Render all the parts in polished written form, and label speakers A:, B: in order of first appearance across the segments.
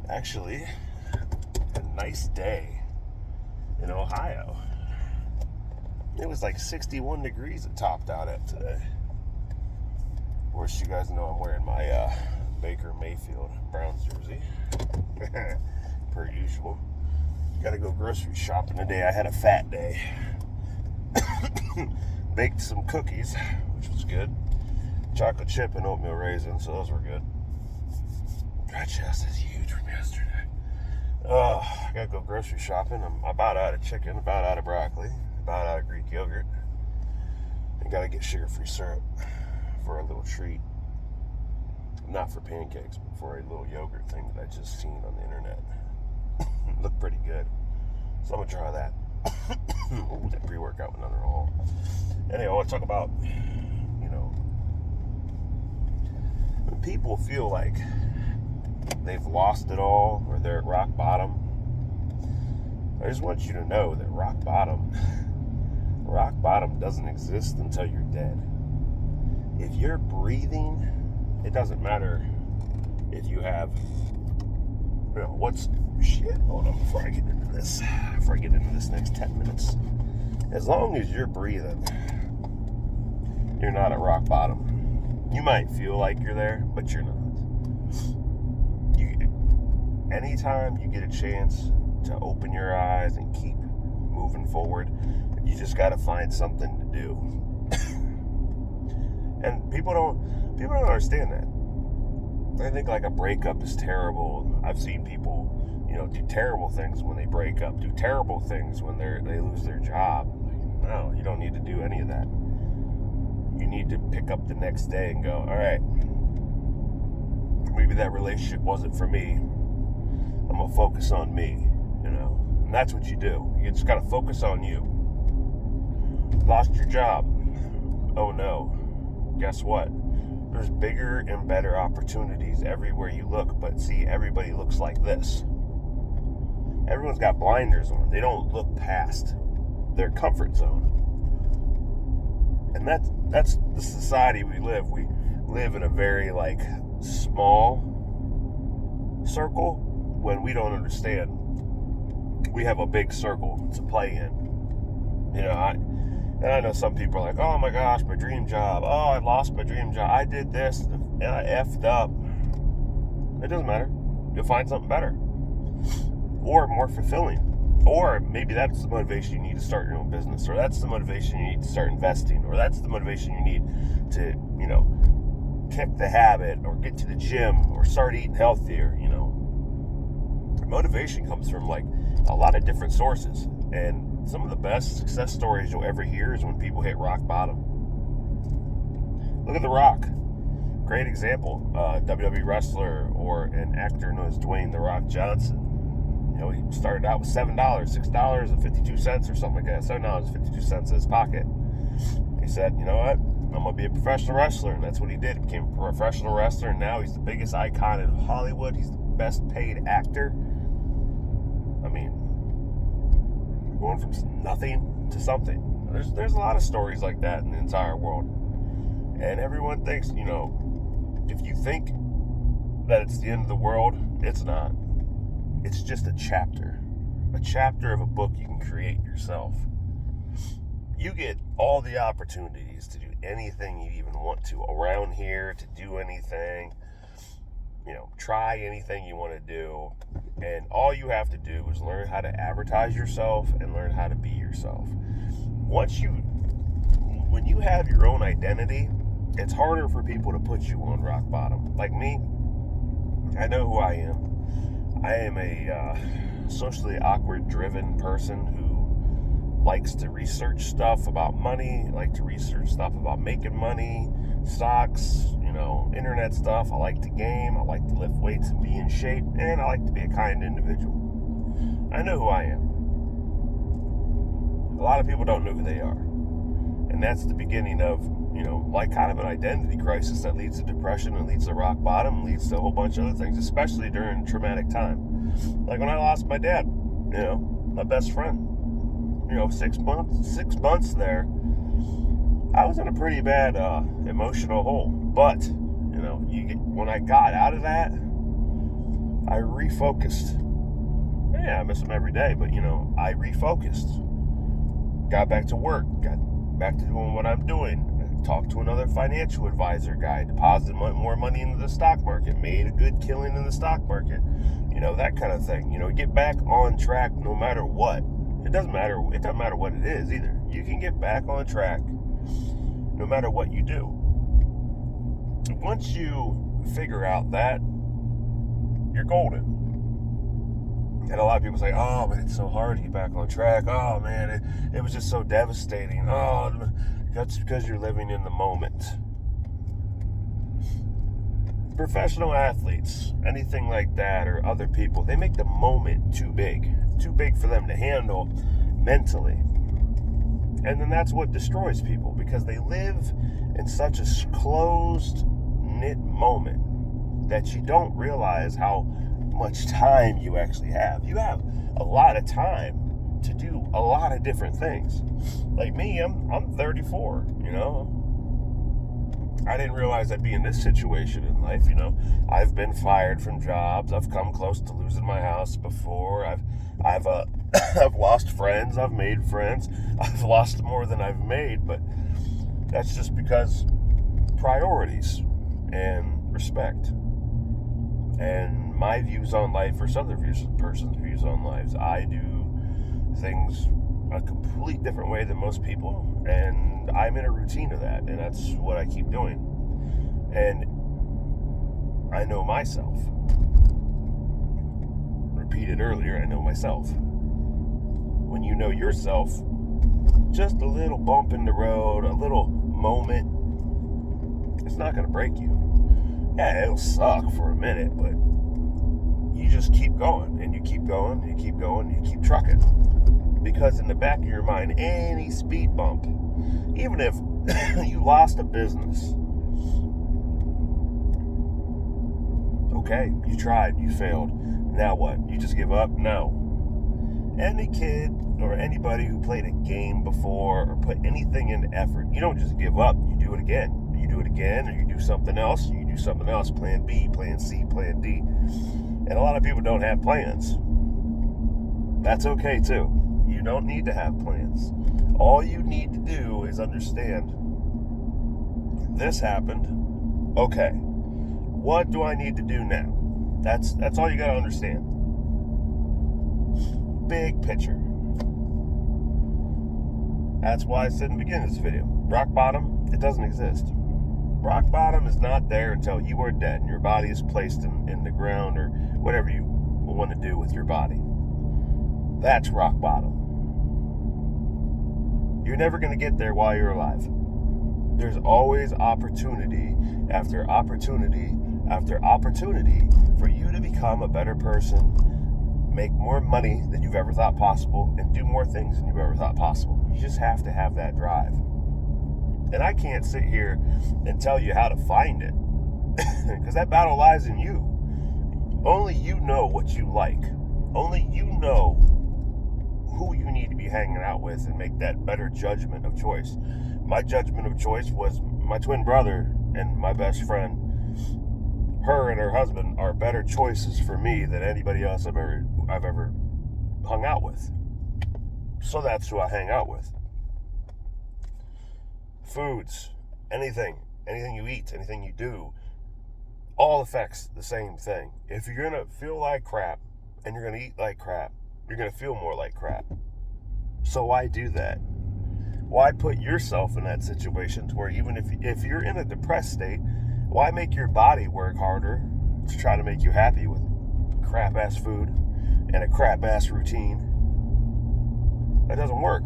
A: Actually, a nice day in Ohio. It was like 61 degrees it topped out at today. Of course, you guys know I'm wearing my Baker Mayfield Browns jersey. Per usual. Gotta go grocery shopping today. I had a fat day. Baked some cookies, which was good. Chocolate chip and oatmeal raisin, so those were good. Dry chest is huge from yesterday. I gotta go grocery shopping. I'm about out of chicken, about out of broccoli, about out of Greek yogurt. And gotta get sugar-free syrup for a little treat. Not for pancakes, but for a little yogurt thing that I just seen on the internet. Looked pretty good. So I'm gonna try that. Ooh, that pre-workout went under all. Anyway, I want to talk about, when people feel like they've lost it all or they're at rock bottom. I just want you to know that rock bottom doesn't exist until you're dead. If you're breathing, it doesn't matter if you have, hold on before I get into this next 10 minutes. As long as you're breathing, you're not at rock bottom. You might feel like you're there, but you're not. Anytime you get a chance to open your eyes and keep moving forward, you just got to find something to do. And people don't understand that. They think like a breakup is terrible. I've seen people, do terrible things when they break up, do terrible things when they lose their job. No, you don't need to do any of that. You need to pick up the next day and go, all right, maybe that relationship wasn't for me. I'm going to focus on me, And that's what you do. You just got to focus on you. Lost your job. Oh no. Guess what? There's bigger and better opportunities everywhere you look, but see, everybody looks like this. Everyone's got blinders on. They don't look past their comfort zone. And that's the society we live. We live in a very small circle when we don't understand. We have a big circle to play in. I know some people are like, oh my gosh, my dream job. Oh, I lost my dream job. I did this and I effed up. It doesn't matter. You'll find something better. Or more fulfilling. Or maybe that's the motivation you need to start your own business. Or that's the motivation you need to start investing. Or that's the motivation you need to, kick the habit or get to the gym or start eating healthier, Motivation comes from a lot of different sources. And some of the best success stories you'll ever hear is when people hit rock bottom. Look at The Rock. Great example. WWE wrestler or an actor known as Dwayne The Rock Johnson. He started out with $7.52 or something like that. $7.52 in his pocket. He said, you know what? I'm going to be a professional wrestler. And that's what he did. He became a professional wrestler. And now he's the biggest icon in Hollywood. He's the best paid actor. I mean, going from nothing to something. There's a lot of stories like that in the entire world. And everyone thinks, if you think that it's the end of the world, it's not. It's just a chapter of a book you can create yourself. You get all the opportunities to do anything you even want to around here, to do anything, try anything you want to do. And all you have to do is learn how to advertise yourself and learn how to be yourself. When you have your own identity, it's harder for people to put you on rock bottom. Like me, I know who I am. I am a socially awkward driven person who likes to research stuff about money, like to research stuff about making money, stocks, internet stuff. I like to game, I like to lift weights and be in shape, and I like to be a kind individual. I know who I am. A lot of people don't know who they are. And that's the beginning of, kind of an identity crisis that leads to depression and leads to rock bottom, leads to a whole bunch of other things, especially during a traumatic time. Like when I lost my dad, my best friend, 6 months there, I was in a pretty bad emotional hole. But, when I got out of that, I refocused. Yeah, I miss them every day, but I refocused. Got back to work, got back to doing what I'm doing. Talked to another financial advisor guy, deposited more money into the stock market, made a good killing in the stock market, that kind of thing. Get back on track no matter what. It doesn't matter what it is either. You can get back on track no matter what you do. Once you figure out that, you're golden. And a lot of people say, oh, but it's so hard to get back on track. Oh, man, it was just so devastating. Oh, that's because you're living in the moment. Professional athletes, anything like that, or other people, they make the moment too big for them to handle mentally. And then that's what destroys people, because they live in such a closed-knit moment that you don't realize how much time you actually have. You have a lot of time to do a lot of different things. Like me, I'm 34, I didn't realize I'd be in this situation in life, I've been fired from jobs. I've come close to losing my house before. I've I've lost friends. I've made friends. I've lost more than I've made, but that's just because priorities and respect. And my views on life versus other person's views on lives. I do things a complete different way than most people, and I'm in a routine of that, and that's what I keep doing. And I know myself. Repeated earlier, I know myself. When you know yourself, just a little bump in the road, a little moment, it's not going to break you. Yeah, it'll suck for a minute, but you just keep going, and you keep going, and you keep going, and you keep trucking. Because in the back of your mind, any speed bump, even if you lost a business, okay, you tried, you failed. Now what? You just give up? No. Any kid or anybody who played a game before or put anything into effort, you don't just give up. You do it again. You do it again, or you do something else. You do something else. Plan B, Plan C, Plan D. And a lot of people don't have plans. That's okay too. You don't need to have plans. All you need to do is understand, this happened. Okay, what do I need to do now? That's all you got to understand. Big picture. That's why I said in the beginning of this video, rock bottom, it doesn't exist. Rock bottom is not there until you are dead and your body is placed in the ground, or whatever you want to do with your body. That's rock bottom. You're never going to get there while you're alive. There's always opportunity after opportunity after opportunity for you to become a better person, make more money than you've ever thought possible, and do more things than you've ever thought possible. You just have to have that drive. And I can't sit here and tell you how to find it, because that battle lies in you. Only you know what you like. Only you know who you need to be hanging out with and make that better judgment of choice. My judgment of choice was my twin brother and my best friend. Her and her husband are better choices for me than anybody else I've ever hung out with. So that's who I hang out with. Foods, anything you eat, anything you do, all affects the same thing. If you're gonna feel like crap and you're gonna eat like crap, you're gonna feel more like crap. So why do that? Why put yourself in that situation to where even if you're in a depressed state, why make your body work harder to try to make you happy with crap ass food and a crap ass routine? That doesn't work.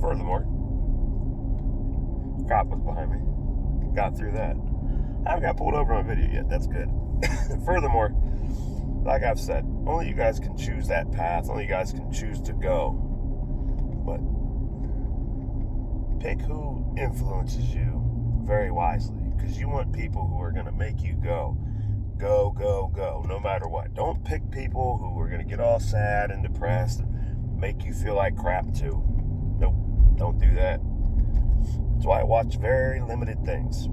A: Furthermore, cop was behind me. Got through that. I haven't got pulled over on video yet. That's good. Furthermore, like I've said, only you guys can choose that path. Only you guys can choose to go. But pick who influences you very wisely, because you want people who are going to make you go, no matter what. Don't pick people who are going to get all sad and depressed and make you feel like crap too. Nope, don't do that. That's why I watch very limited things.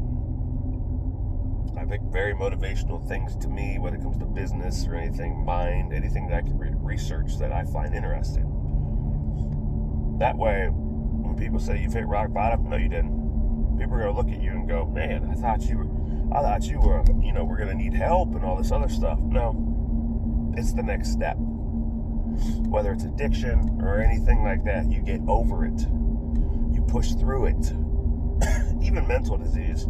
A: I pick very motivational things to me, whether it comes to business or anything, mind, anything that I can research that I find interesting. That way, when people say you've hit rock bottom, no, you didn't. People are gonna look at you and go, "Man, I thought you were, we're gonna need help and all this other stuff." No, it's the next step. Whether it's addiction or anything like that, you get over it. You push through it. Even mental disease.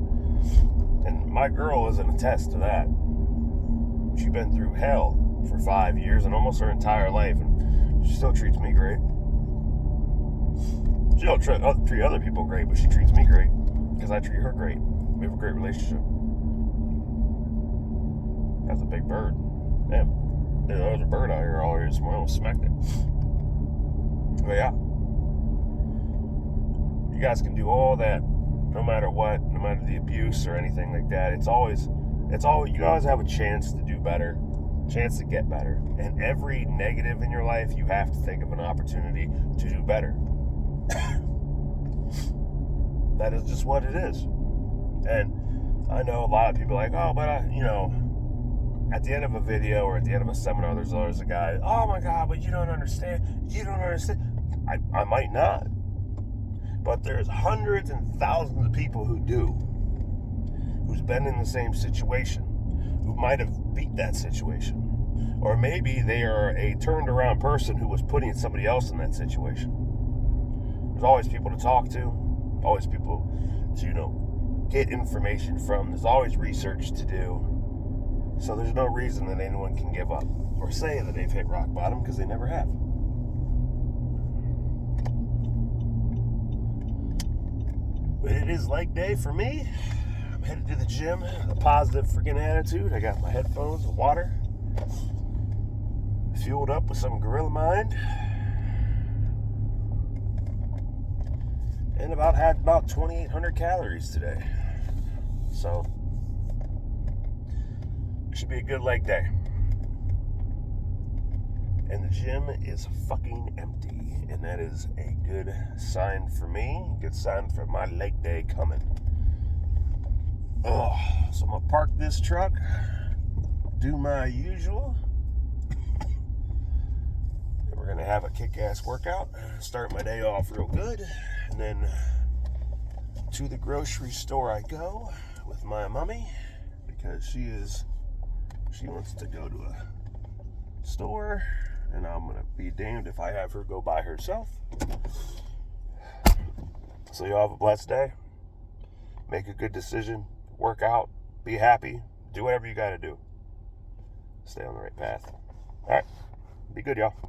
A: And my girl is an attest to that. She's been through hell for 5 years and almost her entire life, and she still treats me great. She don't treat other people great, but she treats me great because I treat her great. We have a great relationship. That's a big bird. Damn. There was a bird out here all this morning. I almost smacked it. But yeah. You guys can do all that no matter what, no matter the abuse or anything like that. You always have a chance to do better, chance to get better. And every negative in your life, you have to think of an opportunity to do better. That is just what it is. And I know a lot of people are like, oh, but at the end of a video or at the end of a seminar, there's always a guy, oh my God, but you don't understand. I might not. But there's hundreds and thousands of people who do, who's been in the same situation, who might have beat that situation. Or maybe they are a turned around person who was putting somebody else in that situation. There's always people to talk to, always people to, get information from. There's always research to do. So there's no reason that anyone can give up or say that they've hit rock bottom, because they never have. But it is leg day for me. I'm headed to the gym with a positive freaking attitude. I got my headphones and water. Fueled up with some Gorilla Mind. And had about 2,800 calories today. So, it should be a good leg day. And the gym is fucking empty. And that is a good sign for me. Good sign for my leg day coming. So I'm going to park this truck. Do my usual. And we're going to have a kick-ass workout. Start my day off real good. And then to the grocery store I go with my mommy. Because she wants to go to a store. And I'm going to be damned if I have her go by herself. So y'all have a blessed day. Make a good decision. Work out. Be happy. Do whatever you got to do. Stay on the right path. All right. Be good, y'all.